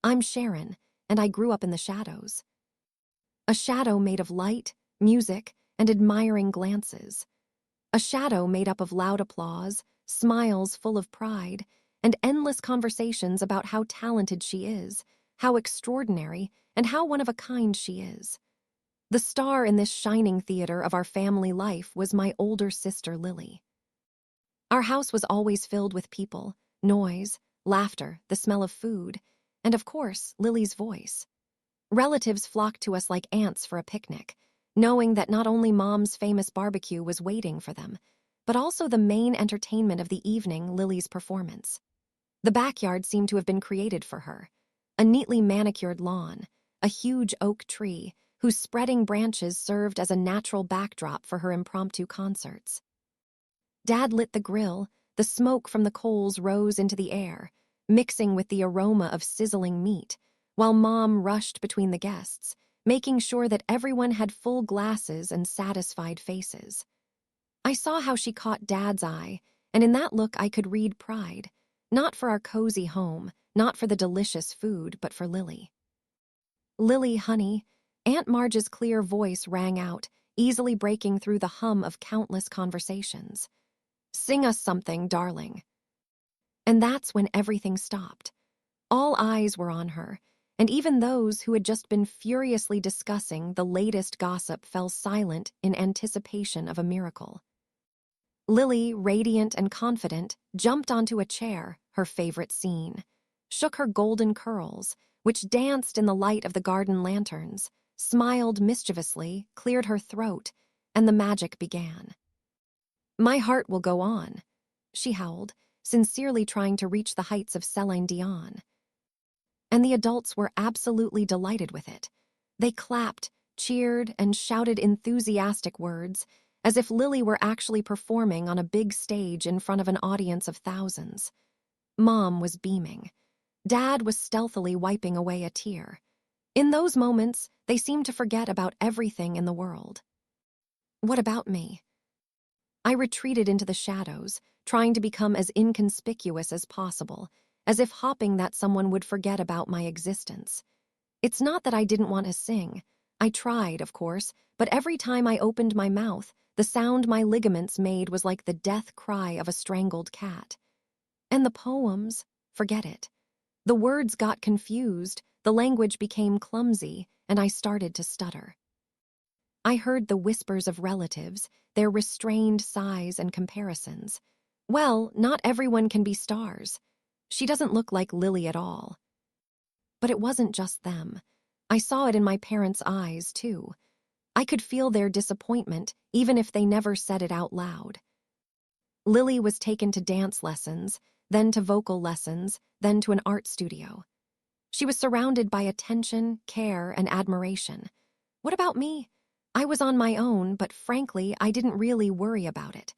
I'm Sharon, and I grew up in the shadows. A shadow made of light, music, and admiring glances. A shadow made up of loud applause, smiles full of pride, and endless conversations about how talented she is, how extraordinary, and how one of a kind she is. The star in this shining theater of our family life was my older sister, Lily. Our house was always filled with people, noise, laughter, the smell of food, and of course, Lily's voice. Relatives flocked to us like ants for a picnic, knowing that not only Mom's famous barbecue was waiting for them, but also the main entertainment of the evening, Lily's performance. The backyard seemed to have been created for her. A neatly manicured lawn, a huge oak tree whose spreading branches served as a natural backdrop for her impromptu concerts. Dad lit the grill, the smoke from the coals rose into the air, mixing with the aroma of sizzling meat, while Mom rushed between the guests, making sure that everyone had full glasses and satisfied faces. I saw how she caught Dad's eye, and in that look I could read pride, not for our cozy home, not for the delicious food, but for Lily. Lily, honey, Aunt Marge's clear voice rang out, easily breaking through the hum of countless conversations. Sing us something, darling. And that's when everything stopped. All eyes were on her, and even those who had just been furiously discussing the latest gossip fell silent in anticipation of a miracle. Lily, radiant and confident, jumped onto a chair, her favorite scene, shook her golden curls, which danced in the light of the garden lanterns, smiled mischievously, cleared her throat, and the magic began. My heart will go on, she howled, sincerely trying to reach the heights of Celine Dion. And the adults were absolutely delighted with it. They clapped, cheered, and shouted enthusiastic words, as if Lily were actually performing on a big stage in front of an audience of thousands. Mom was beaming. Dad was stealthily wiping away a tear. In those moments, they seemed to forget about everything in the world. What about me? I retreated into the shadows, trying to become as inconspicuous as possible, as if hoping that someone would forget about my existence. It's not that I didn't want to sing. I tried, of course, but every time I opened my mouth, the sound my ligaments made was like the death cry of a strangled cat. And the poems, forget it. The words got confused, the language became clumsy, and I started to stutter. I heard the whispers of relatives, their restrained sighs and comparisons. Well, not everyone can be stars. She doesn't look like Lily at all. But it wasn't just them. I saw it in my parents' eyes, too. I could feel their disappointment, even if they never said it out loud. Lily was taken to dance lessons, then to vocal lessons, then to an art studio. She was surrounded by attention, care, and admiration. What about me? I was on my own, but frankly, I didn't really worry about it.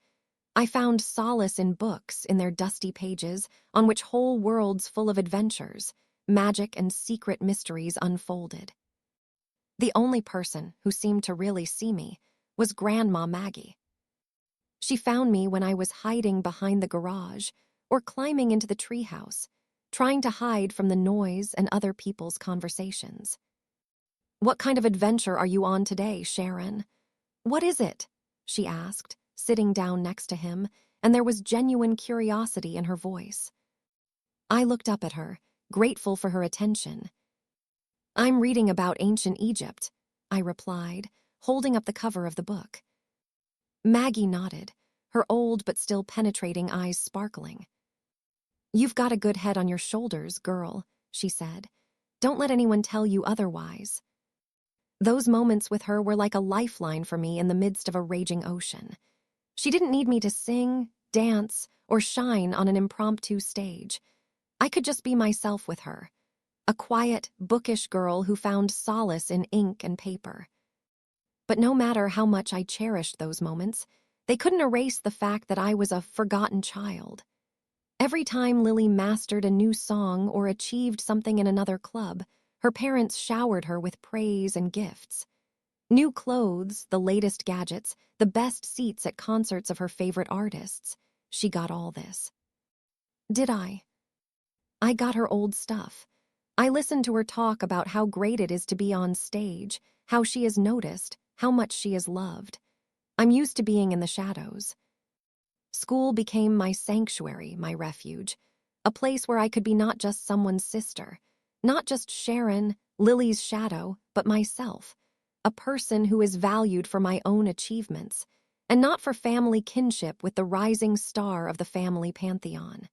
I found solace in books, in their dusty pages, on which whole worlds full of adventures, magic, and secret mysteries unfolded. The only person who seemed to really see me was Grandma Maggie. She found me when I was hiding behind the garage or climbing into the treehouse, trying to hide from the noise and other people's conversations. "What kind of adventure are you on today, Sharon?" "What is it?" she asked, sitting down next to him, and there was genuine curiosity in her voice. I looked up at her, grateful for her attention. "I'm reading about ancient Egypt," I replied, holding up the cover of the book. Maggie nodded, her old but still penetrating eyes sparkling. "You've got a good head on your shoulders, girl," she said. "Don't let anyone tell you otherwise." Those moments with her were like a lifeline for me in the midst of a raging ocean. She didn't need me to sing, dance, or shine on an impromptu stage. I could just be myself with her, a quiet, bookish girl who found solace in ink and paper. But no matter how much I cherished those moments, they couldn't erase the fact that I was a forgotten child. Every time Lily mastered a new song or achieved something in another club, her parents showered her with praise and gifts. New clothes, the latest gadgets, the best seats at concerts of her favorite artists. She got all this. Did I? I got her old stuff. I listened to her talk about how great it is to be on stage, how she is noticed, how much she is loved. I'm used to being in the shadows. School became my sanctuary, my refuge, a place where I could be not just someone's sister, not just Sharon, Lily's shadow, but myself, a person who is valued for my own achievements, and not for family kinship with the rising star of the family pantheon.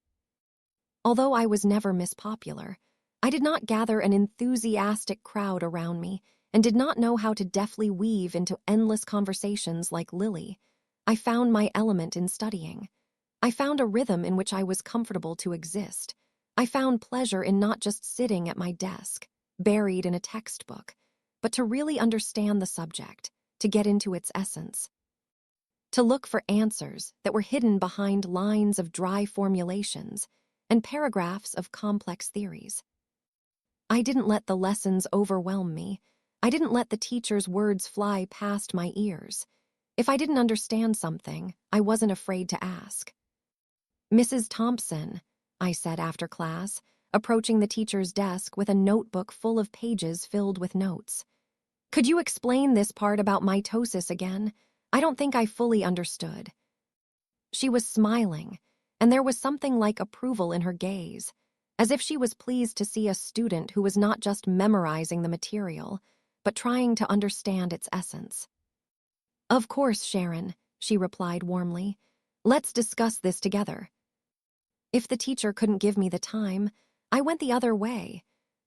Although I was never Miss Popular, I did not gather an enthusiastic crowd around me and did not know how to deftly weave into endless conversations like Lily. I found my element in studying. I found a rhythm in which I was comfortable to exist. I found pleasure in not just sitting at my desk, buried in a textbook, but to really understand the subject, to get into its essence, to look for answers that were hidden behind lines of dry formulations and paragraphs of complex theories. I didn't let the lessons overwhelm me. I didn't let the teacher's words fly past my ears. If I didn't understand something, I wasn't afraid to ask. "Mrs. Thompson," I said after class, approaching the teacher's desk with a notebook full of pages filled with notes. "Could you explain this part about mitosis again? I don't think I fully understood." She was smiling, and there was something like approval in her gaze, as if she was pleased to see a student who was not just memorizing the material, but trying to understand its essence. "Of course, Sharon," she replied warmly. "Let's discuss this together." If the teacher couldn't give me the time, I went the other way.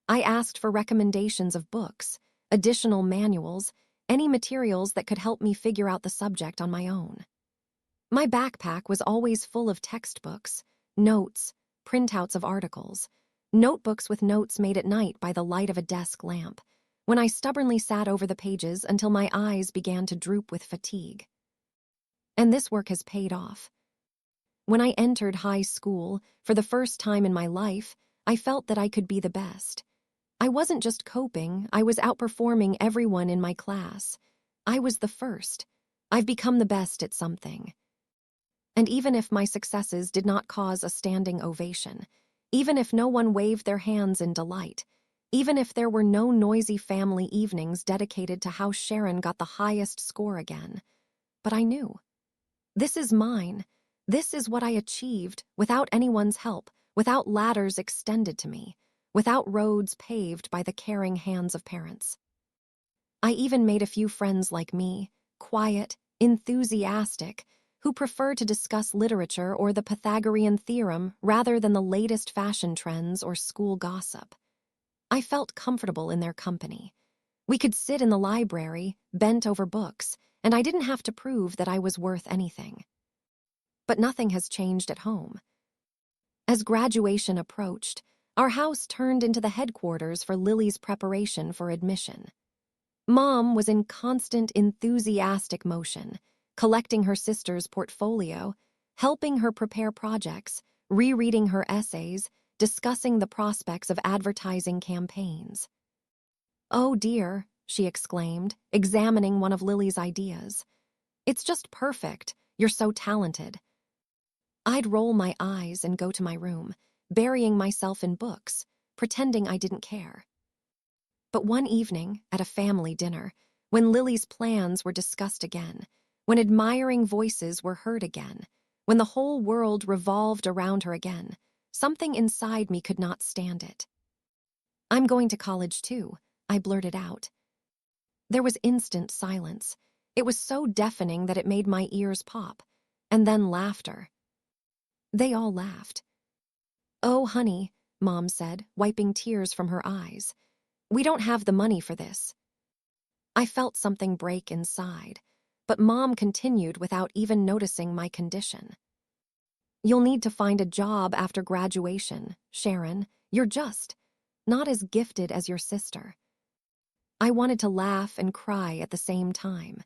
I asked for recommendations of books, additional manuals, any materials that could help me figure out the subject on my own. My backpack was always full of textbooks, notes, printouts of articles, notebooks with notes made at night by the light of a desk lamp, when I stubbornly sat over the pages until my eyes began to droop with fatigue. And this work has paid off. When I entered high school, for the first time in my life, I felt that I could be the best. I wasn't just coping, I was outperforming everyone in my class. I was the first. I've become the best at something. And even if my successes did not cause a standing ovation, even if no one waved their hands in delight, even if there were no noisy family evenings dedicated to how Sharon got the highest score again, but I knew. This is mine. This is what I achieved without anyone's help, without ladders extended to me, without roads paved by the caring hands of parents. I even made a few friends like me, quiet, enthusiastic, who prefer to discuss literature or the Pythagorean theorem rather than the latest fashion trends or school gossip. I felt comfortable in their company. We could sit in the library, bent over books, and I didn't have to prove that I was worth anything. But nothing has changed at home. As graduation approached, our house turned into the headquarters for Lily's preparation for admission. Mom was in constant enthusiastic motion, collecting her sister's portfolio, helping her prepare projects, rereading her essays, discussing the prospects of advertising campaigns. "Oh dear," she exclaimed, examining one of Lily's ideas. "It's just perfect. You're so talented." I'd roll my eyes and go to my room, burying myself in books, pretending I didn't care. But one evening, at a family dinner, when Lily's plans were discussed again, when admiring voices were heard again, when the whole world revolved around her again, something inside me could not stand it. "I'm going to college too," I blurted out. There was instant silence. It was so deafening that it made my ears pop. And then laughter. They all laughed. "Oh, honey," Mom said, wiping tears from her eyes. "We don't have the money for this." I felt something break inside, but Mom continued without even noticing my condition. "You'll need to find a job after graduation, Sharon. You're just not as gifted as your sister." I wanted to laugh and cry at the same time.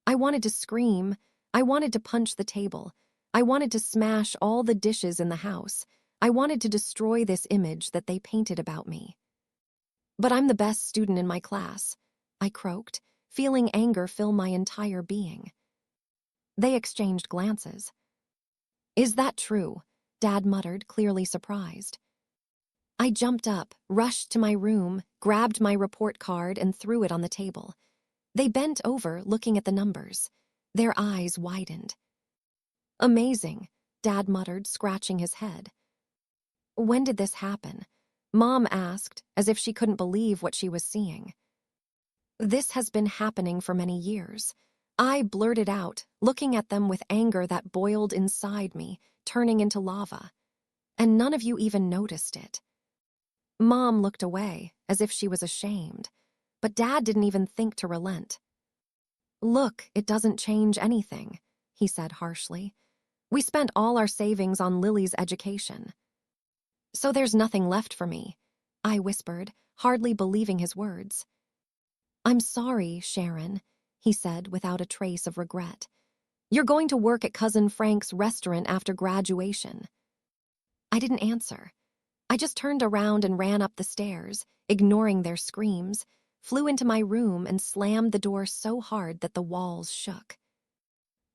I wanted to scream. I wanted to punch the table. I wanted to smash all the dishes in the house. I wanted to destroy this image that they painted about me. "But I'm the best student in my class," I croaked, feeling anger fill my entire being. They exchanged glances. "Is that true?" Dad muttered, clearly surprised. I jumped up, rushed to my room, grabbed my report card, and threw it on the table. They bent over, looking at the numbers. Their eyes widened. "Amazing," Dad muttered, scratching his head. "When did this happen?" Mom asked, as if she couldn't believe what she was seeing. "This has been happening for many years." I blurted out, looking at them with anger that boiled inside me, turning into lava. "And none of you even noticed it." Mom looked away, as if she was ashamed, but Dad didn't even think to relent. "Look, it doesn't change anything," he said harshly. "We spent all our savings on Lily's education." "So there's nothing left for me," I whispered, hardly believing his words. "I'm sorry, Sharon," he said without a trace of regret. "You're going to work at Cousin Frank's restaurant after graduation." I didn't answer. I just turned around and ran up the stairs, ignoring their screams, flew into my room and slammed the door so hard that the walls shook.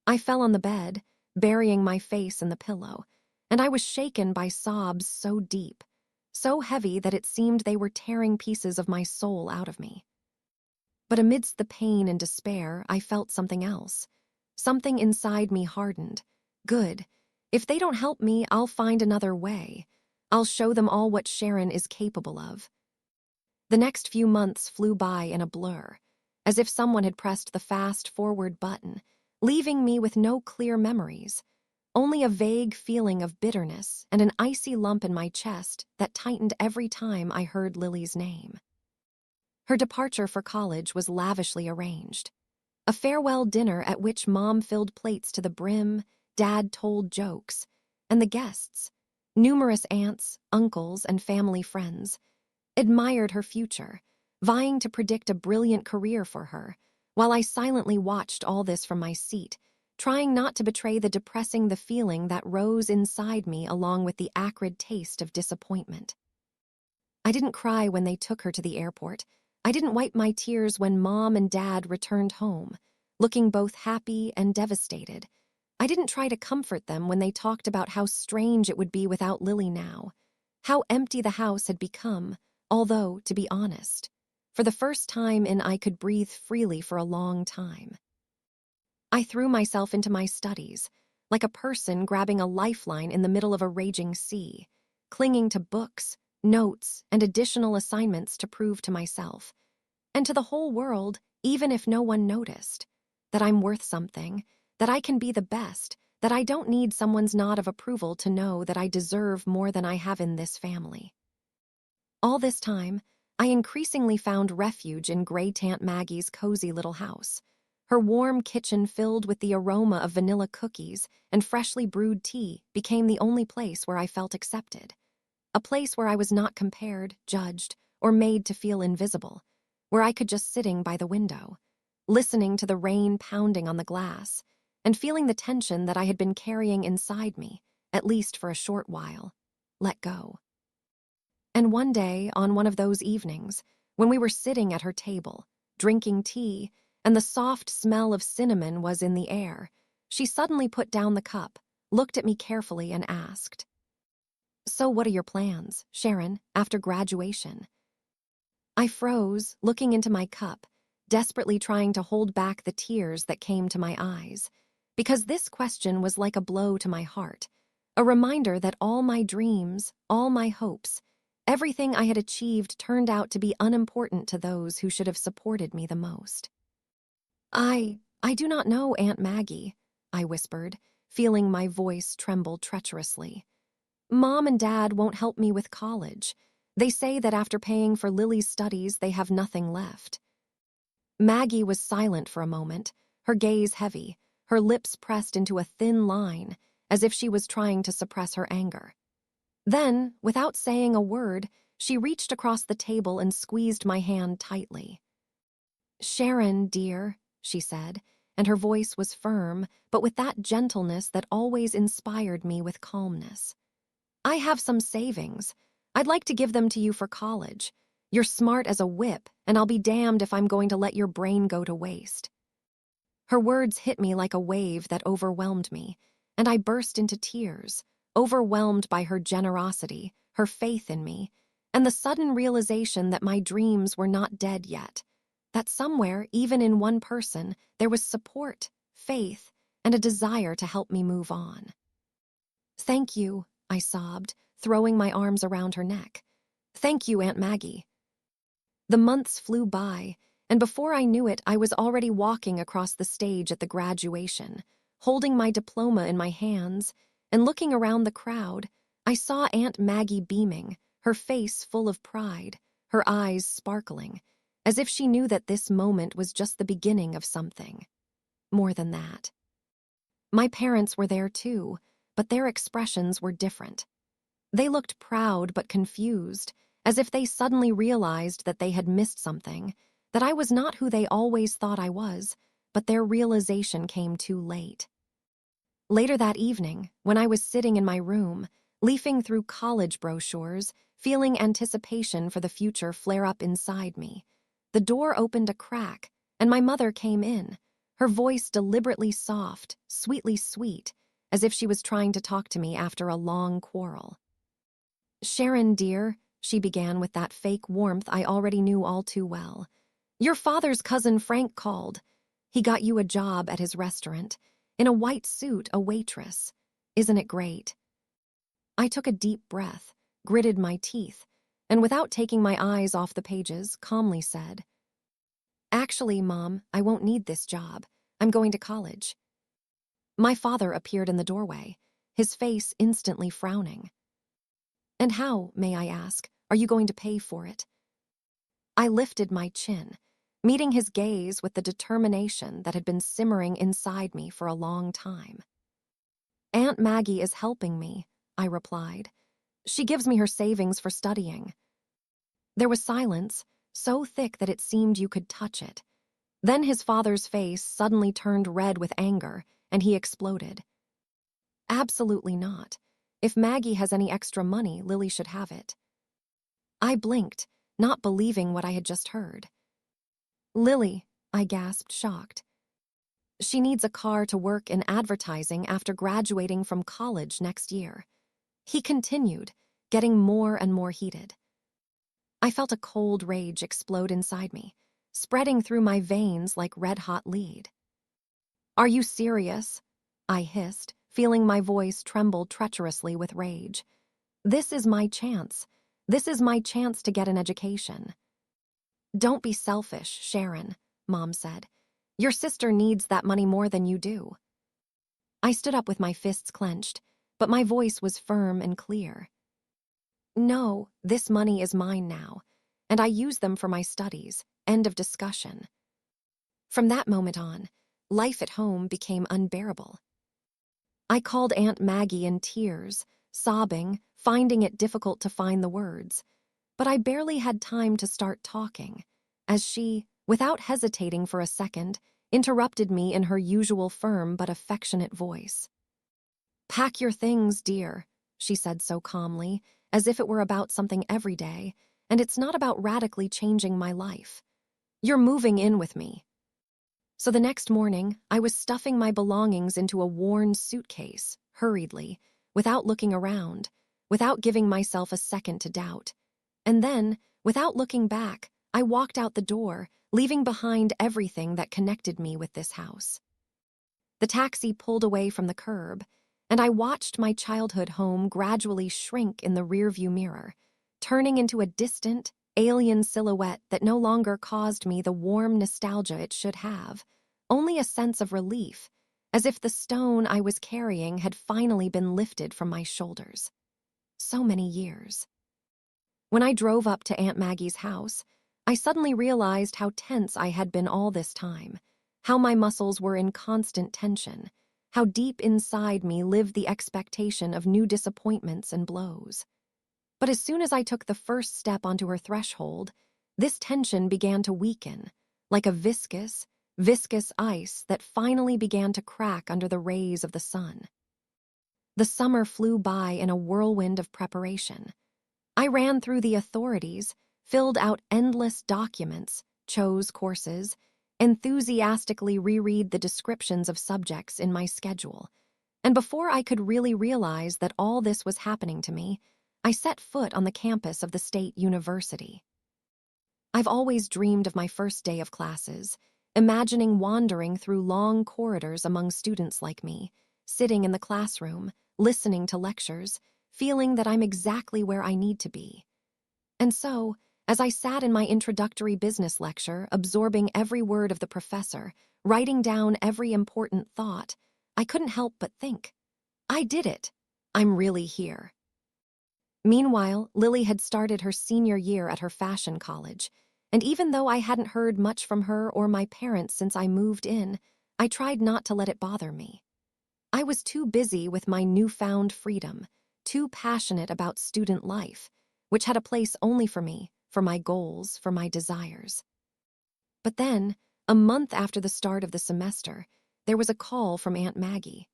I fell on the bed, burying my face in the pillow, and I was shaken by sobs so deep, so heavy that it seemed they were tearing pieces of my soul out of me. But amidst the pain and despair, I felt something else. Something inside me hardened. Good. If they don't help me, I'll find another way. I'll show them all what Sharon is capable of. The next few months flew by in a blur, as if someone had pressed the fast-forward button, leaving me with no clear memories, only a vague feeling of bitterness and an icy lump in my chest that tightened every time I heard Lily's name. Her departure for college was lavishly arranged. A farewell dinner at which Mom filled plates to the brim, Dad told jokes, and the guests, numerous aunts, uncles, and family friends, admired her future, vying to predict a brilliant career for her, while I silently watched all this from my seat, trying not to betray the feeling that rose inside me along with the acrid taste of disappointment. I didn't cry when they took her to the airport. I didn't wipe my tears when Mom and Dad returned home, looking both happy and devastated. I didn't try to comfort them when they talked about how strange it would be without Lily now, how empty the house had become, although, to be honest, for the first time I could breathe freely for a long time. I threw myself into my studies, like a person grabbing a lifeline in the middle of a raging sea, clinging to books, notes, and additional assignments to prove to myself, and to the whole world, even if no one noticed, that I'm worth something, that I can be the best, that I don't need someone's nod of approval to know that I deserve more than I have in this family. All this time, I increasingly found refuge in Great Aunt Maggie's cozy little house. Her warm kitchen filled with the aroma of vanilla cookies and freshly brewed tea became the only place where I felt accepted. A place where I was not compared, judged, or made to feel invisible, where I could just sitting by the window, listening to the rain pounding on the glass, and feeling the tension that I had been carrying inside me, at least for a short while, let go. And one day, on one of those evenings, when we were sitting at her table, drinking tea, and the soft smell of cinnamon was in the air, she suddenly put down the cup, looked at me carefully, and asked, "So what are your plans, Sharon, after graduation?" I froze, looking into my cup, desperately trying to hold back the tears that came to my eyes, because this question was like a blow to my heart, a reminder that all my dreams, all my hopes, everything I had achieved turned out to be unimportant to those who should have supported me the most. I do not know, Aunt Maggie," I whispered, feeling my voice tremble treacherously. "Mom and Dad won't help me with college. They say that after paying for Lily's studies, they have nothing left." Maggie was silent for a moment, her gaze heavy, her lips pressed into a thin line, as if she was trying to suppress her anger. Then, without saying a word, she reached across the table and squeezed my hand tightly. "Sharon, dear," she said, and her voice was firm, but with that gentleness that always inspired me with calmness. "I have some savings. I'd like to give them to you for college. You're smart as a whip, and I'll be damned if I'm going to let your brain go to waste." Her words hit me like a wave that overwhelmed me, and I burst into tears, overwhelmed by her generosity, her faith in me, and the sudden realization that my dreams were not dead yet, that somewhere, even in one person, there was support, faith, and a desire to help me move on. "Thank you," I sobbed, throwing my arms around her neck. "Thank you, Aunt Maggie." The months flew by, and before I knew it, I was already walking across the stage at the graduation, holding my diploma in my hands, and looking around the crowd, I saw Aunt Maggie beaming, her face full of pride, her eyes sparkling, as if she knew that this moment was just the beginning of something. More than that. My parents were there too, but their expressions were different. They looked proud but confused, as if they suddenly realized that they had missed something, that I was not who they always thought I was, but their realization came too late. Later that evening, when I was sitting in my room, leafing through college brochures, feeling anticipation for the future flare up inside me, the door opened a crack, and my mother came in, her voice deliberately soft, sweetly sweet, as if she was trying to talk to me after a long quarrel. "Sharon, dear," she began with that fake warmth I already knew all too well, "your father's cousin Frank called. He got you a job at his restaurant, in a white suit, a waitress. Isn't it great?" I took a deep breath, gritted my teeth, and without taking my eyes off the pages, calmly said, "Actually, Mom, I won't need this job. I'm going to college." My father appeared in the doorway, his face instantly frowning. "And how, may I ask, are you going to pay for it?" I lifted my chin, meeting his gaze with the determination that had been simmering inside me for a long time. "Aunt Maggie is helping me," I replied. "She gives me her savings for studying." There was silence, so thick that it seemed you could touch it. Then his father's face suddenly turned red with anger, and he exploded. "Absolutely not. If Maggie has any extra money, Lily should have it." I blinked, not believing what I had just heard. "Lily," I gasped, shocked. "She needs a car to work in advertising after graduating from college next year." He continued, getting more and more heated. I felt a cold rage explode inside me, spreading through my veins like red-hot lead. "Are you serious?" I hissed, feeling my voice tremble treacherously with rage. "This is my chance. This is my chance to get an education." "Don't be selfish, Sharon," Mom said. "Your sister needs that money more than you do." I stood up with my fists clenched, but my voice was firm and clear. "No, this money is mine now, and I use them for my studies. End of discussion." From that moment on, life at home became unbearable. I called Aunt Maggie in tears, sobbing, finding it difficult to find the words. But I barely had time to start talking, as she, without hesitating for a second, interrupted me in her usual firm but affectionate voice. "Pack your things, dear," she said so calmly, as if it were about something everyday, and it's not about radically changing my life. "You're moving in with me." So the next morning, I was stuffing my belongings into a worn suitcase, hurriedly, without looking around, without giving myself a second to doubt. And then, without looking back, I walked out the door, leaving behind everything that connected me with this house. The taxi pulled away from the curb, and I watched my childhood home gradually shrink in the rearview mirror, turning into a distant, alien silhouette that no longer caused me the warm nostalgia it should have, only a sense of relief, as if the stone I was carrying had finally been lifted from my shoulders. So many years. When I drove up to Aunt Maggie's house, I suddenly realized how tense I had been all this time, how my muscles were in constant tension, how deep inside me lived the expectation of new disappointments and blows. But as soon as I took the first step onto her threshold, this tension began to weaken, like a viscous ice that finally began to crack under the rays of the sun. The summer flew by in a whirlwind of preparation. I ran through the authorities, filled out endless documents, chose courses, enthusiastically reread the descriptions of subjects in my schedule. And before I could really realize that all this was happening to me, I set foot on the campus of the state university. I've always dreamed of my first day of classes, imagining wandering through long corridors among students like me, sitting in the classroom, listening to lectures, feeling that I'm exactly where I need to be. And so, as I sat in my introductory business lecture, absorbing every word of the professor, writing down every important thought, I couldn't help but think, I did it. I'm really here. Meanwhile, Lily had started her senior year at her fashion college, and even though I hadn't heard much from her or my parents since I moved in, I tried not to let it bother me. I was too busy with my newfound freedom, too passionate about student life, which had a place only for me, for my goals, for my desires. But then, a month after the start of the semester, there was a call from Aunt Maggie.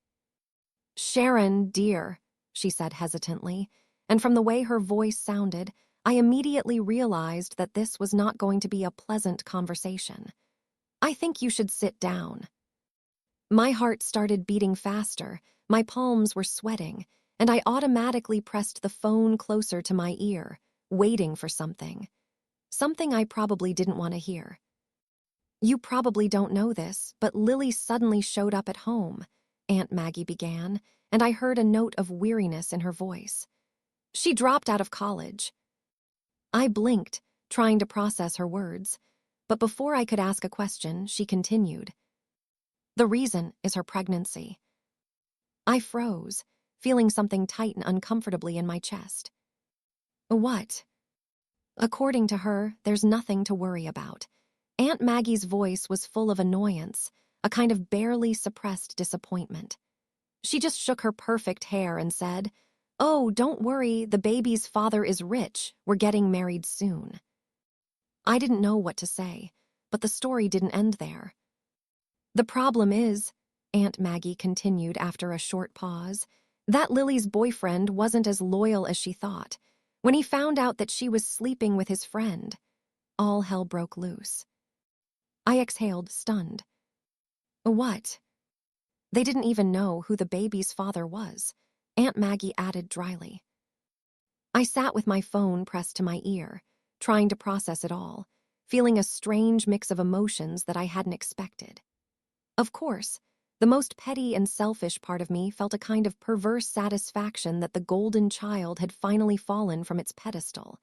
"Sharon, dear," she said hesitantly, and from the way her voice sounded, I immediately realized that this was not going to be a pleasant conversation. "I think you should sit down." My heart started beating faster, my palms were sweating, and I automatically pressed the phone closer to my ear, waiting for something. Something I probably didn't want to hear. "You probably don't know this, but Lily suddenly showed up at home," Aunt Maggie began, and I heard a note of weariness in her voice. "She dropped out of college." I blinked, trying to process her words, but before I could ask a question, she continued. "The reason is her pregnancy." I froze, feeling something tighten uncomfortably in my chest. "What?" "According to her, there's nothing to worry about." Aunt Maggie's voice was full of annoyance, a kind of barely suppressed disappointment. She just shook her perfect hair and said, "Oh, don't worry, the baby's father is rich. We're getting married soon." I didn't know what to say, but the story didn't end there. "The problem is," Aunt Maggie continued after a short pause, "that Lily's boyfriend wasn't as loyal as she thought. When he found out that she was sleeping with his friend, all hell broke loose." I exhaled, stunned. "What?" "They didn't even know who the baby's father was," Aunt Maggie added dryly. I sat with my phone pressed to my ear, trying to process it all, feeling a strange mix of emotions that I hadn't expected. Of course, the most petty and selfish part of me felt a kind of perverse satisfaction that the golden child had finally fallen from its pedestal,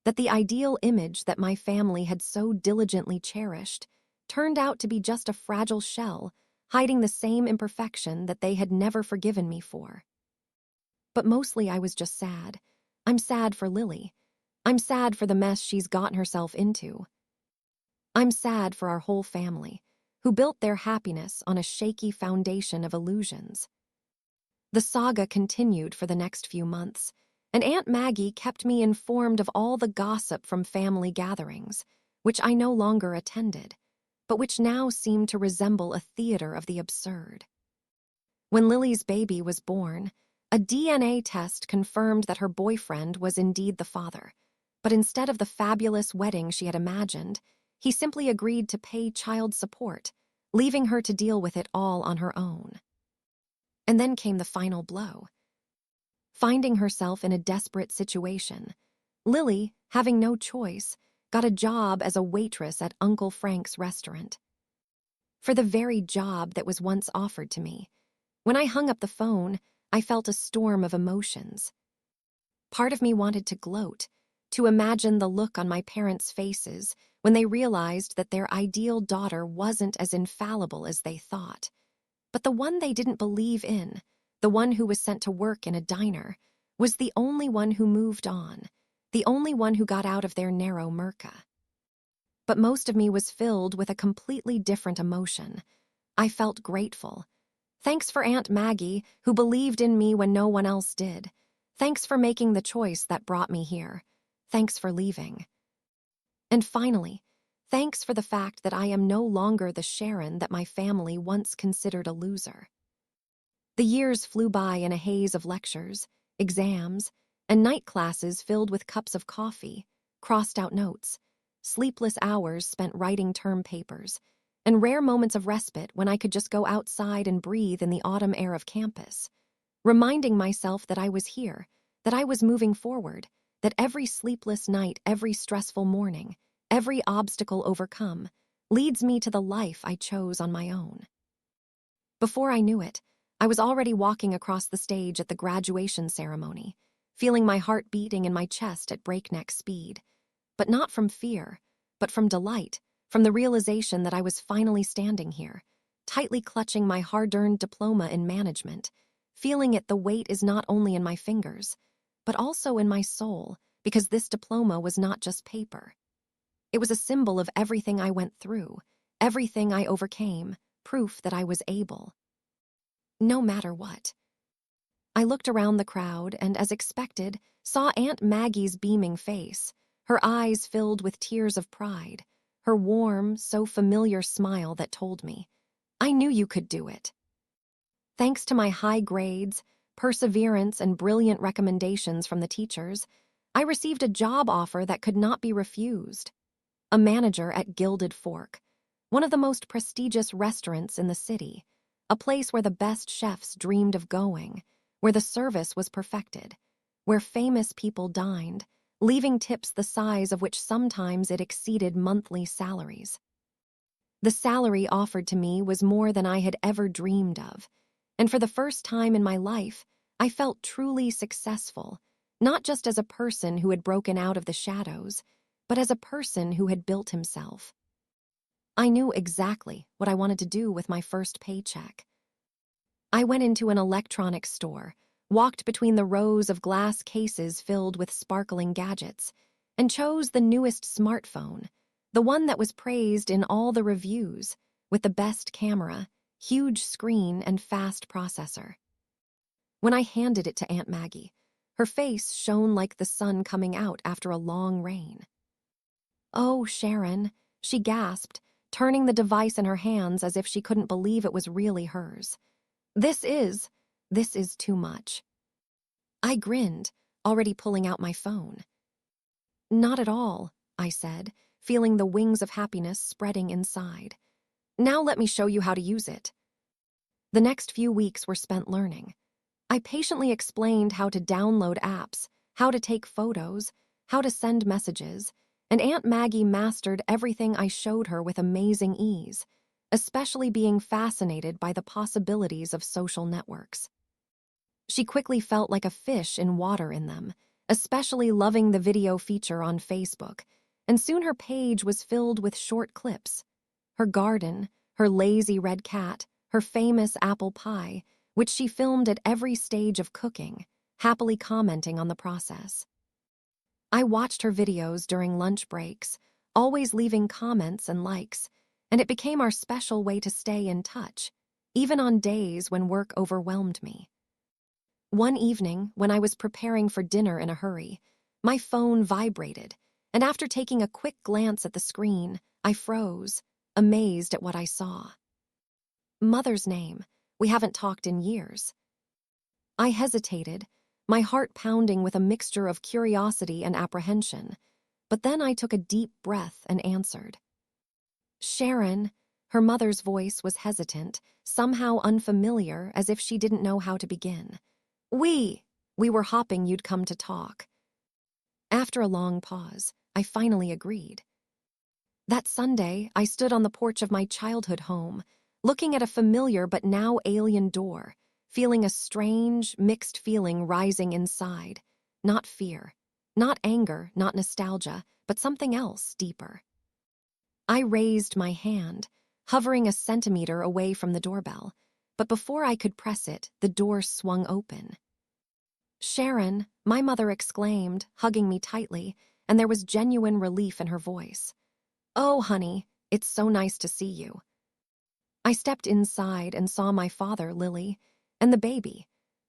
that the ideal image that my family had so diligently cherished turned out to be just a fragile shell, hiding the same imperfection that they had never forgiven me for. But mostly I was just sad. I'm sad for Lily. I'm sad for the mess she's gotten herself into. I'm sad for our whole family, who built their happiness on a shaky foundation of illusions. The saga continued for the next few months, and Aunt Maggie kept me informed of all the gossip from family gatherings, which I no longer attended, but which now seemed to resemble a theater of the absurd. When Lily's baby was born, a DNA test confirmed that her boyfriend was indeed the father, but instead of the fabulous wedding she had imagined, he simply agreed to pay child support, leaving her to deal with it all on her own. And then came the final blow. Finding herself in a desperate situation, Lily, having no choice, got a job as a waitress at Uncle Frank's restaurant. For the very job that was once offered to me, when I hung up the phone, I felt a storm of emotions. Part of me wanted to gloat, to imagine the look on my parents' faces when they realized that their ideal daughter wasn't as infallible as they thought. But the one they didn't believe in, the one who was sent to work in a diner, was the only one who moved on, the only one who got out of their narrow merca. But most of me was filled with a completely different emotion. I felt grateful. Thanks for Aunt Maggie, who believed in me when no one else did. Thanks for making the choice that brought me here. Thanks for leaving. And finally, thanks for the fact that I am no longer the Sharon that my family once considered a loser. The years flew by in a haze of lectures, exams, and night classes filled with cups of coffee, crossed-out notes, sleepless hours spent writing term papers, and rare moments of respite when I could just go outside and breathe in the autumn air of campus, reminding myself that I was here, that I was moving forward, that every sleepless night, every stressful morning, every obstacle overcome leads me to the life I chose on my own. Before I knew it, I was already walking across the stage at the graduation ceremony, feeling my heart beating in my chest at breakneck speed. But not from fear, but from delight, from the realization that I was finally standing here, tightly clutching my hard-earned diploma in management, feeling the weight is not only in my fingers, but also in my soul, because this diploma was not just paper. It was a symbol of everything I went through, everything I overcame, proof that I was able. No matter what. I looked around the crowd and, as expected, saw Aunt Maggie's beaming face, her eyes filled with tears of pride, her warm, so familiar smile that told me, I knew you could do it. Thanks to my high grades, perseverance, and brilliant recommendations from the teachers, I received a job offer that could not be refused. A manager at Gilded Fork, one of the most prestigious restaurants in the city, a place where the best chefs dreamed of going, where the service was perfected, where famous people dined, leaving tips the size of which sometimes it exceeded monthly salaries. The salary offered to me was more than I had ever dreamed of, and for the first time in my life, I felt truly successful, not just as a person who had broken out of the shadows, but as a person who had built himself. I knew exactly what I wanted to do with my first paycheck. I went into an electronics store, walked between the rows of glass cases filled with sparkling gadgets, and chose the newest smartphone, the one that was praised in all the reviews, with the best camera, huge screen, and fast processor. When I handed it to Aunt Maggie, her face shone like the sun coming out after a long rain. "Oh, Sharon," she gasped, turning the device in her hands as if she couldn't believe it was really hers. This is too much." I grinned, already pulling out my phone. "Not at all," I said, feeling the wings of happiness spreading inside. "Now let me show you how to use it." The next few weeks were spent learning. I patiently explained how to download apps, how to take photos, how to send messages, and Aunt Maggie mastered everything I showed her with amazing ease, especially being fascinated by the possibilities of social networks. She quickly felt like a fish in water in them, especially loving the video feature on Facebook, and soon her page was filled with short clips. Her garden, her lazy red cat, her famous apple pie, which she filmed at every stage of cooking, happily commenting on the process. I watched her videos during lunch breaks, always leaving comments and likes, and it became our special way to stay in touch, even on days when work overwhelmed me. One evening, when I was preparing for dinner in a hurry, my phone vibrated, and after taking a quick glance at the screen, I froze, amazed at what I saw. Mother's name. We haven't talked in years. I hesitated, my heart pounding with a mixture of curiosity and apprehension, but then I took a deep breath and answered. "Sharon." Her mother's voice was hesitant, somehow unfamiliar, as if she didn't know how to begin. We were hoping you'd come to talk." After a long pause, I finally agreed. That Sunday, I stood on the porch of my childhood home, looking at a familiar but now alien door, feeling a strange, mixed feeling rising inside. Not fear, not anger, not nostalgia, but something else deeper. I raised my hand, hovering a centimeter away from the doorbell, but before I could press it, the door swung open. "Sharon," my mother exclaimed, hugging me tightly, and there was genuine relief in her voice. "Oh, honey, it's so nice to see you." I stepped inside and saw my father, Lily, and the baby,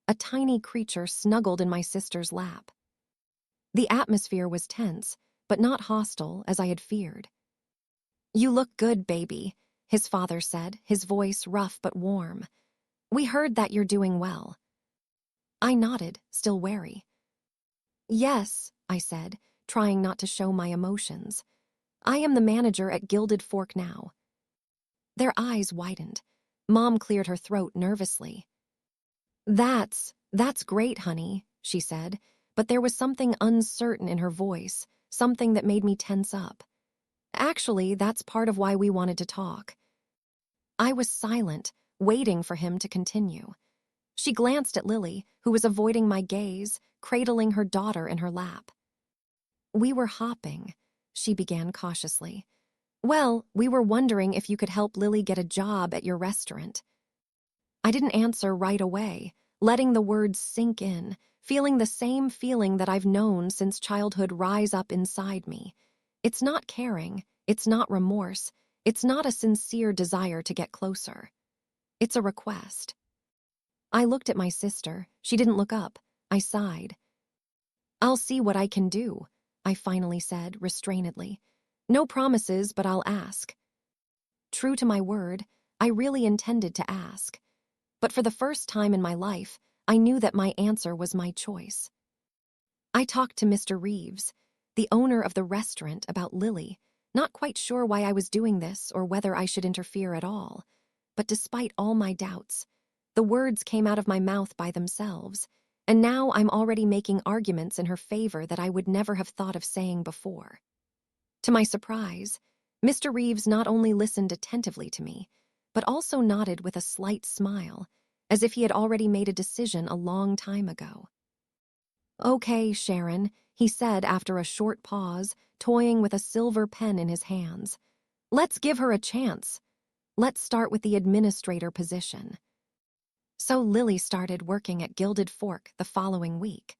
a tiny creature snuggled in my sister's lap. The atmosphere was tense, but not hostile as I had feared. "You look good, baby," his father said, his voice rough but warm. "We heard that you're doing well." I nodded, still wary. "Yes," I said, trying not to show my emotions. "I am the manager at Gilded Fork now." Their eyes widened. Mom cleared her throat nervously. That's great, honey," she said, but there was something uncertain in her voice, something that made me tense up. Actually, that's part of why we wanted to talk. I was silent, waiting for him to continue. She glanced at Lily, who was avoiding my gaze, cradling her daughter in her lap. "We were hopping," she began cautiously. "Well, we were wondering if you could help Lily get a job at your restaurant." I didn't answer right away, letting the words sink in, feeling the same feeling that I've known since childhood rise up inside me. It's not caring, it's not remorse, it's not a sincere desire to get closer. It's a request. I looked at my sister. She didn't look up. I sighed. "I'll see what I can do," I finally said, restrainedly. "No promises, but I'll ask." True to my word, I really intended to ask. But for the first time in my life, I knew that my answer was my choice. I talked to Mr. Reeves, the owner of the restaurant, about Lily, not quite sure why I was doing this or whether I should interfere at all. But despite all my doubts, the words came out of my mouth by themselves, and now I'm already making arguments in her favor that I would never have thought of saying before. To my surprise, Mr. Reeves not only listened attentively to me, but also nodded with a slight smile, as if he had already made a decision a long time ago. "Okay, Sharon," he said after a short pause, toying with a silver pen in his hands. "Let's give her a chance. Let's start with the administrator position." So Lily started working at Gilded Fork the following week.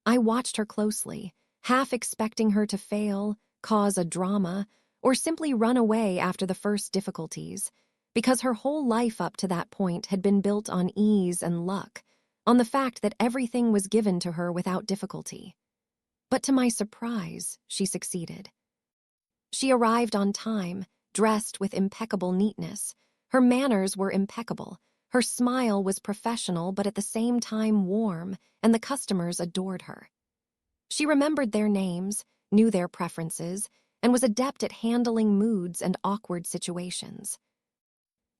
I watched her closely, half expecting her to fail, cause a drama, or simply run away after the first difficulties, because her whole life up to that point had been built on ease and luck, on the fact that everything was given to her without difficulty. But to my surprise, she succeeded. She arrived on time, dressed with impeccable neatness. Her manners were impeccable. Her smile was professional but at the same time warm, and the customers adored her. She remembered their names, knew their preferences, and was adept at handling moods and awkward situations.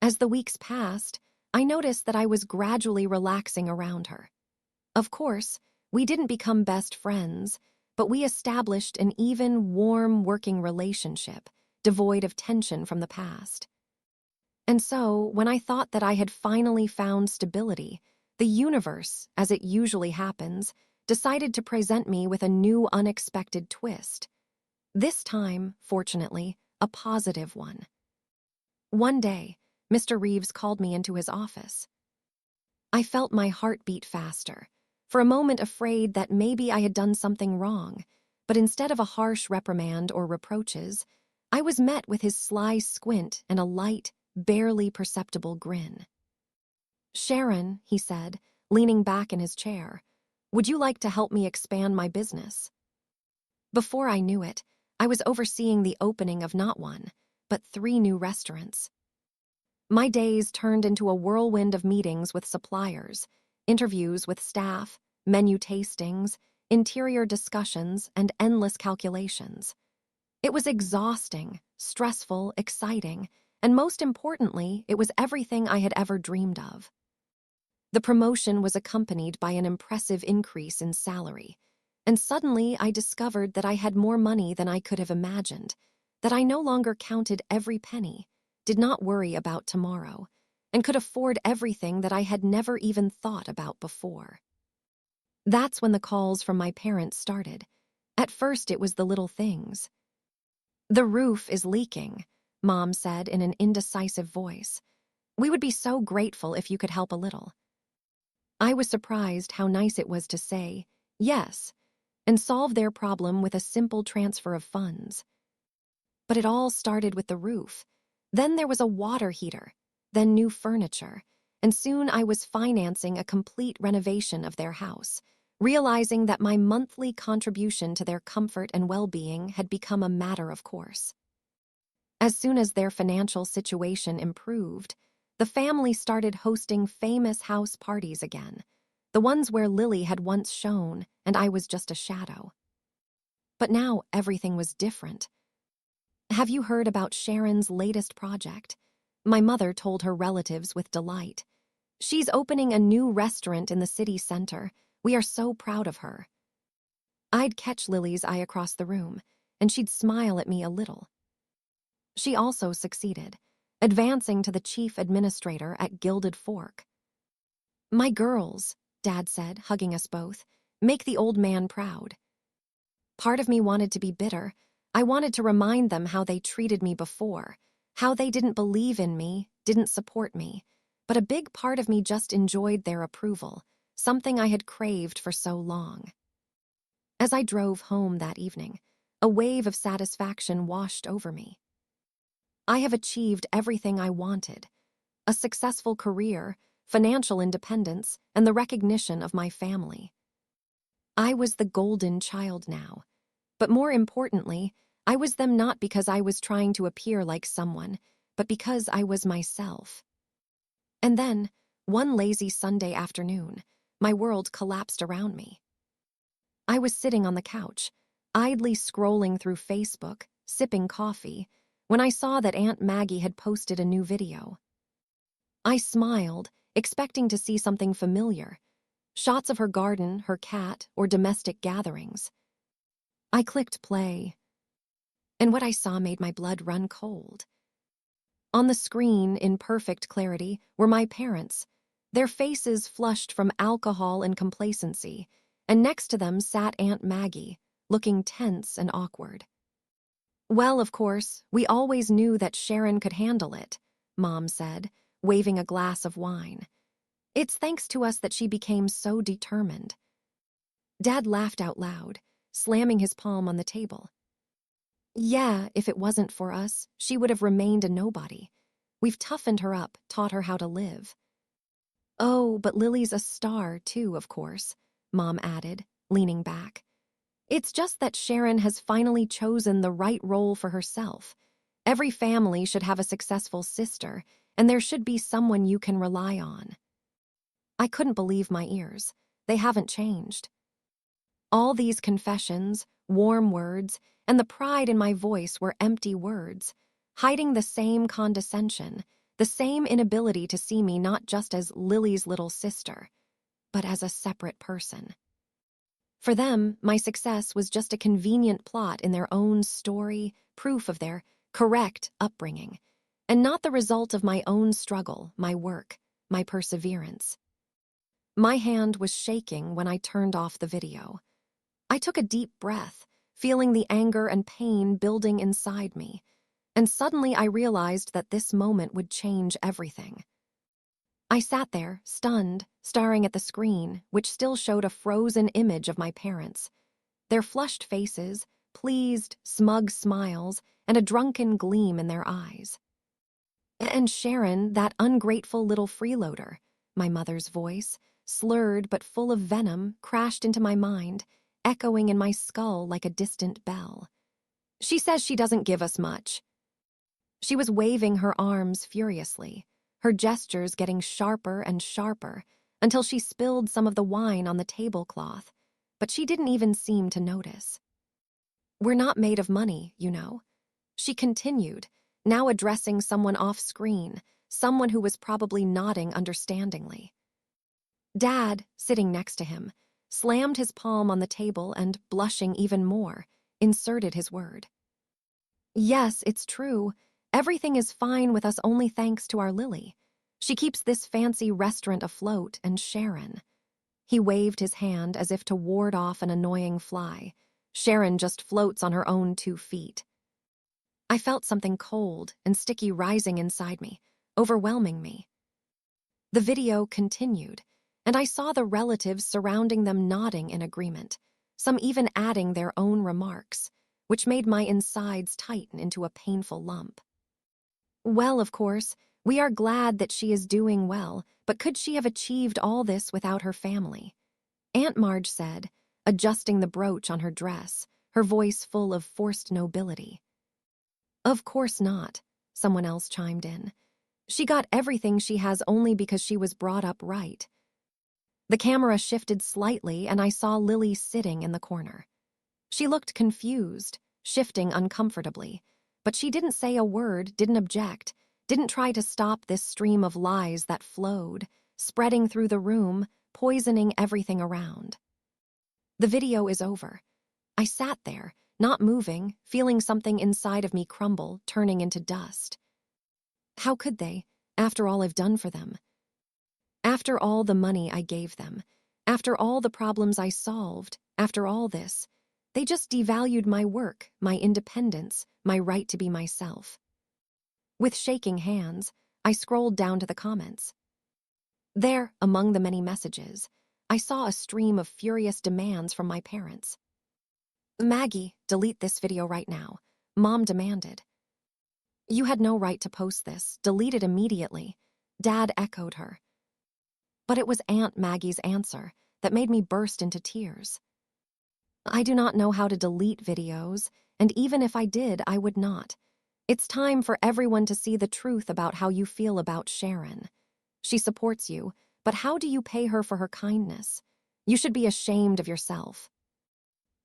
As the weeks passed, I noticed that I was gradually relaxing around her. Of course, we didn't become best friends, but we established an even, warm working relationship, devoid of tension from the past. And so, when I thought that I had finally found stability, the universe, as it usually happens, decided to present me with a new unexpected twist. This time, fortunately, a positive one. One day, Mr. Reeves called me into his office. I felt my heart beat faster, for a moment afraid that maybe I had done something wrong, but instead of a harsh reprimand or reproaches, I was met with his sly squint and a light, barely perceptible grin. "Sharon," he said, leaning back in his chair, "would you like to help me expand my business?" Before I knew it, I was overseeing the opening of not one, but 3 new restaurants. My days turned into a whirlwind of meetings with suppliers, interviews with staff, menu tastings, interior discussions, and endless calculations. It was exhausting, stressful, exciting, and most importantly, it was everything I had ever dreamed of. The promotion was accompanied by an impressive increase in salary, and suddenly I discovered that I had more money than I could have imagined, that I no longer counted every penny, did not worry about tomorrow, and could afford everything that I had never even thought about before. That's when the calls from my parents started. At first, it was the little things. "The roof is leaking," Mom said in an indecisive voice. "We would be so grateful if you could help a little." I was surprised how nice it was to say, yes, and solve their problem with a simple transfer of funds. But it all started with the roof. Then there was a water heater, then new furniture, and soon I was financing a complete renovation of their house, realizing that my monthly contribution to their comfort and well-being had become a matter of course. As soon as their financial situation improved, the family started hosting famous house parties again, the ones where Lily had once shone and I was just a shadow. But now everything was different. "Have you heard about Sharon's latest project?" My mother told her relatives with delight. "She's opening a new restaurant in the city center. We are so proud of her." I'd catch Lily's eye across the room, and she'd smile at me a little. She also succeeded, advancing to the chief administrator at Gilded Fork. "My girls," Dad said, hugging us both, "make the old man proud." Part of me wanted to be bitter. I wanted to remind them how they treated me before, how they didn't believe in me, didn't support me. But a big part of me just enjoyed their approval, something I had craved for so long. As I drove home that evening, a wave of satisfaction washed over me. I have achieved everything I wanted: a successful career, financial independence, and the recognition of my family. I was the golden child now. But more importantly, I was them not because I was trying to appear like someone, but because I was myself. And then, one lazy Sunday afternoon, my world collapsed around me. I was sitting on the couch, idly scrolling through Facebook, sipping coffee, when I saw that Aunt Maggie had posted a new video. I smiled, expecting to see something familiar: shots of her garden, her cat, or domestic gatherings. I clicked play, and what I saw made my blood run cold. On the screen, in perfect clarity, were my parents, their faces flushed from alcohol and complacency, and next to them sat Aunt Maggie, looking tense and awkward. "Well, of course, we always knew that Sharon could handle it," Mom said, waving a glass of wine. "It's thanks to us that she became so determined." Dad laughed out loud, slamming his palm on the table. "Yeah, if it wasn't for us, she would have remained a nobody. We've toughened her up, taught her how to live." "Oh, but Lily's a star, too, of course," Mom added, leaning back. "It's just that Sharon has finally chosen the right role for herself. Every family should have a successful sister, and there should be someone you can rely on." I couldn't believe my ears. They haven't changed. All these confessions, warm words, and the pride in my voice were empty words, hiding the same condescension, the same inability to see me not just as Lily's little sister, but as a separate person. For them, my success was just a convenient plot in their own story, proof of their correct upbringing, and not the result of my own struggle, my work, my perseverance. My hand was shaking when I turned off the video. I took a deep breath, feeling the anger and pain building inside me, and suddenly I realized that this moment would change everything. I sat there, stunned, staring at the screen, which still showed a frozen image of my parents. Their flushed faces, pleased, smug smiles, and a drunken gleam in their eyes. "And Sharon, that ungrateful little freeloader," my mother's voice, slurred but full of venom, crashed into my mind, echoing in my skull like a distant bell. "She says she doesn't give us much." She was waving her arms furiously, her gestures getting sharper and sharper, until she spilled some of the wine on the tablecloth, but she didn't even seem to notice. "We're not made of money, you know," she continued, now addressing someone off-screen, someone who was probably nodding understandingly. Dad, sitting next to him, slammed his palm on the table and, blushing even more, inserted his word. "Yes, it's true. Everything is fine with us only thanks to our Lily. She keeps this fancy restaurant afloat, and Sharon." He waved his hand as if to ward off an annoying fly. "Sharon just floats on her own 2 feet." I felt something cold and sticky rising inside me, overwhelming me. The video continued, and I saw the relatives surrounding them nodding in agreement, some even adding their own remarks, which made my insides tighten into a painful lump. "Well, of course, we are glad that she is doing well, but could she have achieved all this without her family?" Aunt Marge said, adjusting the brooch on her dress, her voice full of forced nobility. "Of course not," someone else chimed in. "She got everything she has only because she was brought up right." The camera shifted slightly and I saw Lily sitting in the corner. She looked confused, shifting uncomfortably, but she didn't say a word, didn't object, didn't try to stop this stream of lies that flowed, spreading through the room, poisoning everything around. The video is over. I sat there, not moving, feeling something inside of me crumble, turning into dust. How could they, after all I've done for them? After all the money I gave them, after all the problems I solved, after all this, they just devalued my work, my independence, my right to be myself. With shaking hands, I scrolled down to the comments. There, among the many messages, I saw a stream of furious demands from my parents. "Maggie, delete this video right now," Mom demanded. "You had no right to post this. Delete it immediately," Dad echoed her. But it was Aunt Maggie's answer that made me burst into tears. "I do not know how to delete videos, and even if I did, I would not. It's time for everyone to see the truth about how you feel about Sharon. She supports you, but how do you pay her for her kindness? You should be ashamed of yourself."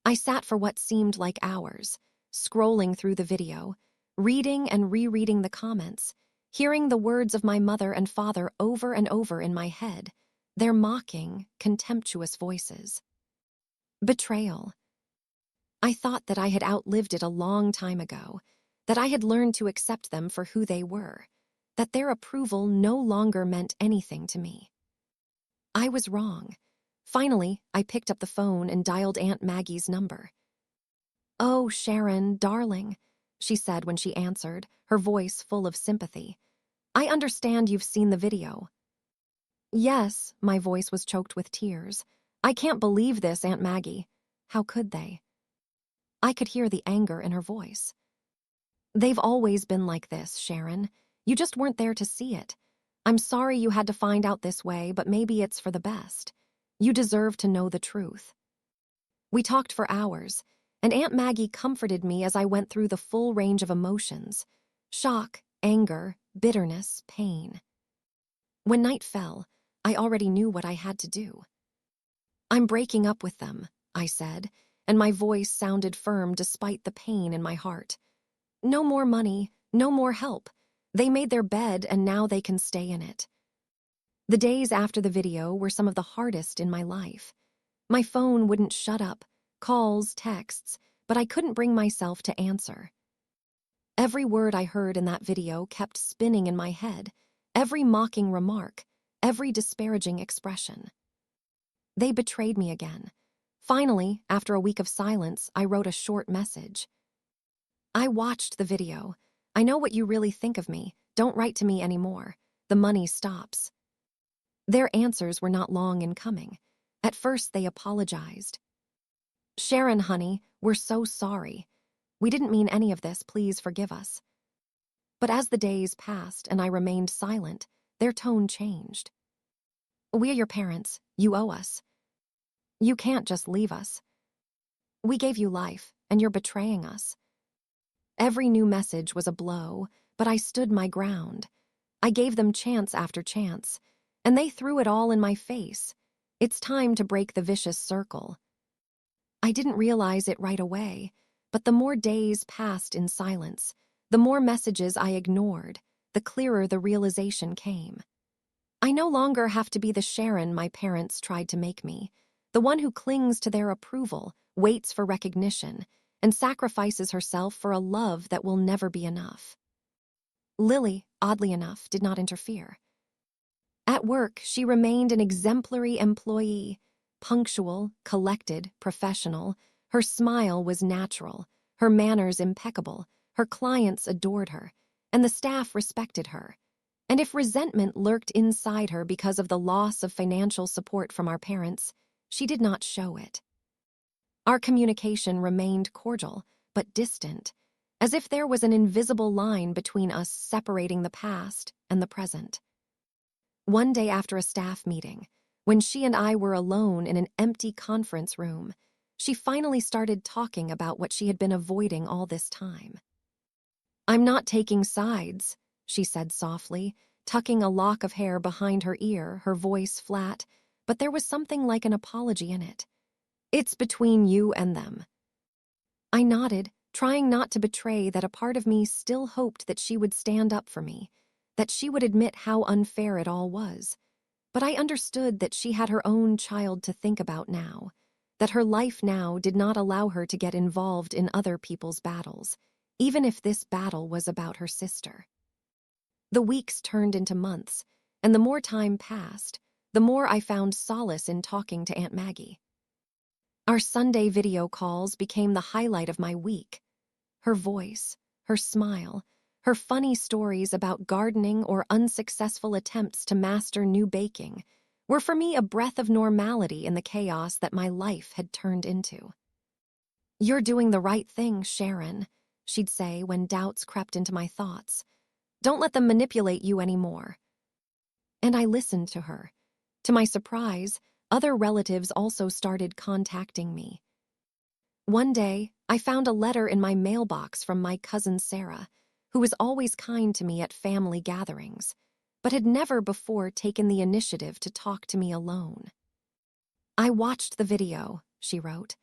I sat for what seemed like hours, scrolling through the video, reading and rereading the comments, hearing the words of my mother and father over and over in my head, their mocking, contemptuous voices. Betrayal. I thought that I had outlived it a long time ago, that I had learned to accept them for who they were, that their approval no longer meant anything to me. I was wrong. Finally, I picked up the phone and dialed Aunt Maggie's number. "Oh, Sharon, darling," she said when she answered, her voice full of sympathy. "I understand you've seen the video." "Yes," my voice was choked with tears. "I can't believe this, Aunt Maggie. How could they?" I could hear the anger in her voice. "They've always been like this, Sharon. You just weren't there to see it. I'm sorry you had to find out this way, but maybe it's for the best. You deserve to know the truth." We talked for hours, and Aunt Maggie comforted me as I went through the full range of emotions: shock, anger, bitterness, pain. When night fell, I already knew what I had to do. "I'm breaking up with them," I said, and my voice sounded firm despite the pain in my heart. "No more money, no more help. They made their bed and now they can stay in it." The days after the video were some of the hardest in my life. My phone wouldn't shut up, calls, texts, but I couldn't bring myself to answer. Every word I heard in that video kept spinning in my head, every mocking remark, every disparaging expression. They betrayed me again. Finally, after a week of silence, I wrote a short message. "I watched the video. I know what you really think of me. Don't write to me anymore. The money stops." Their answers were not long in coming. At first, they apologized. "Sharon, honey, we're so sorry. We didn't mean any of this. Please forgive us." But as the days passed and I remained silent, their tone changed. "We are your parents. You owe us. You can't just leave us. We gave you life, and you're betraying us." Every new message was a blow, but I stood my ground. I gave them chance after chance, and they threw it all in my face. It's time to break the vicious circle. I didn't realize it right away, but the more days passed in silence, the more messages I ignored, the clearer the realization came. I no longer have to be the Sharon my parents tried to make me, the one who clings to their approval, waits for recognition, and sacrifices herself for a love that will never be enough. Lily, oddly enough, did not interfere. At work, she remained an exemplary employee, punctual, collected, professional. Her smile was natural, her manners impeccable, her clients adored her, and the staff respected her. And if resentment lurked inside her because of the loss of financial support from our parents, she did not show it. Our communication remained cordial, but distant, as if there was an invisible line between us separating the past and the present. One day after a staff meeting, when she and I were alone in an empty conference room, she finally started talking about what she had been avoiding all this time. "I'm not taking sides," she said softly, tucking a lock of hair behind her ear, her voice flat, but there was something like an apology in it. "It's between you and them." I nodded, trying not to betray that a part of me still hoped that she would stand up for me, that she would admit how unfair it all was. But I understood that she had her own child to think about now, that her life now did not allow her to get involved in other people's battles, even if this battle was about her sister. The weeks turned into months, and the more time passed, the more I found solace in talking to Aunt Maggie. Our Sunday video calls became the highlight of my week. Her voice, her smile, her funny stories about gardening or unsuccessful attempts to master new baking were for me a breath of normality in the chaos that my life had turned into. "You're doing the right thing, Sharon," she'd say when doubts crept into my thoughts. "Don't let them manipulate you anymore." And I listened to her. To my surprise, other relatives also started contacting me. One day, I found a letter in my mailbox from my cousin Sarah, who was always kind to me at family gatherings, but had never before taken the initiative to talk to me alone. "I watched the video," she wrote.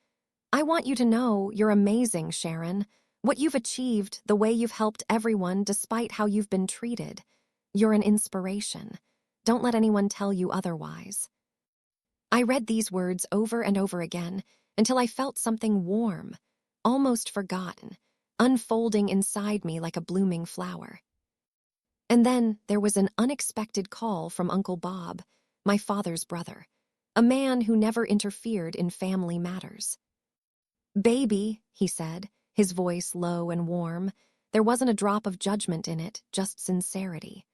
"I want you to know you're amazing, Sharon. What you've achieved, the way you've helped everyone despite how you've been treated. You're an inspiration. Don't let anyone tell you otherwise." I read these words over and over again until I felt something warm, almost forgotten, unfolding inside me like a blooming flower. And then there was an unexpected call from Uncle Bob, my father's brother, a man who never interfered in family matters. "Baby," he said, his voice low and warm. There wasn't a drop of judgment in it, just sincerity.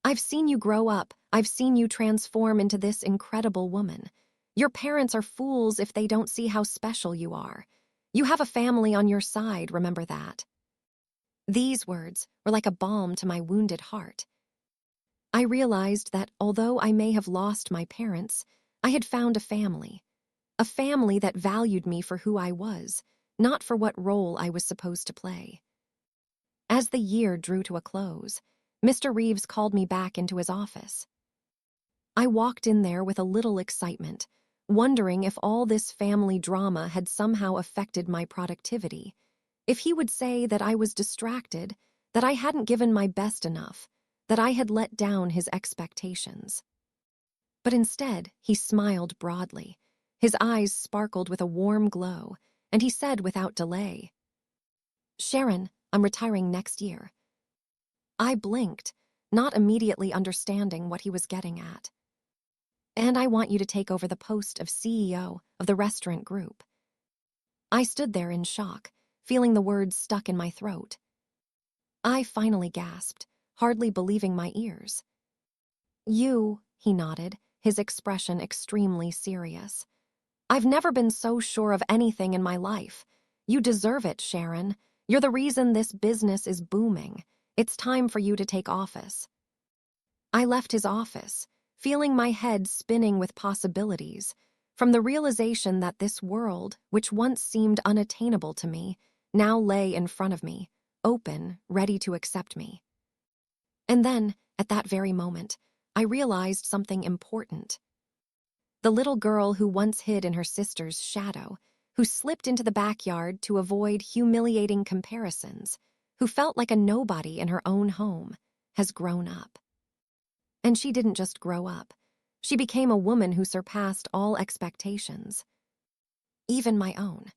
"I've seen you grow up. I've seen you transform into this incredible woman. Your parents are fools if they don't see how special you are. You have a family on your side, remember that." These words were like a balm to my wounded heart. I realized that although I may have lost my parents, I had found a family that valued me for who I was, not for what role I was supposed to play. As the year drew to a close, Mr. Reeves called me back into his office. I walked in there with a little excitement, wondering if all this family drama had somehow affected my productivity, if he would say that I was distracted, that I hadn't given my best enough, that I had let down his expectations. But instead, he smiled broadly. His eyes sparkled with a warm glow, and he said without delay, "Sharon, I'm retiring next year." I blinked, not immediately understanding what he was getting at. "And I want you to take over the post of CEO of the restaurant group." I stood there in shock, feeling the words stuck in my throat. I finally gasped, hardly believing my ears. "You," he nodded, his expression extremely serious. "I've never been so sure of anything in my life. You deserve it, Sharon. You're the reason this business is booming. It's time for you to take office." I left his office, feeling my head spinning with possibilities, from the realization that this world, which once seemed unattainable to me, now lay in front of me, open, ready to accept me. And then, at that very moment, I realized something important. The little girl who once hid in her sister's shadow, who slipped into the backyard to avoid humiliating comparisons, who felt like a nobody in her own home, has grown up. And she didn't just grow up. She became a woman who surpassed all expectations, even my own.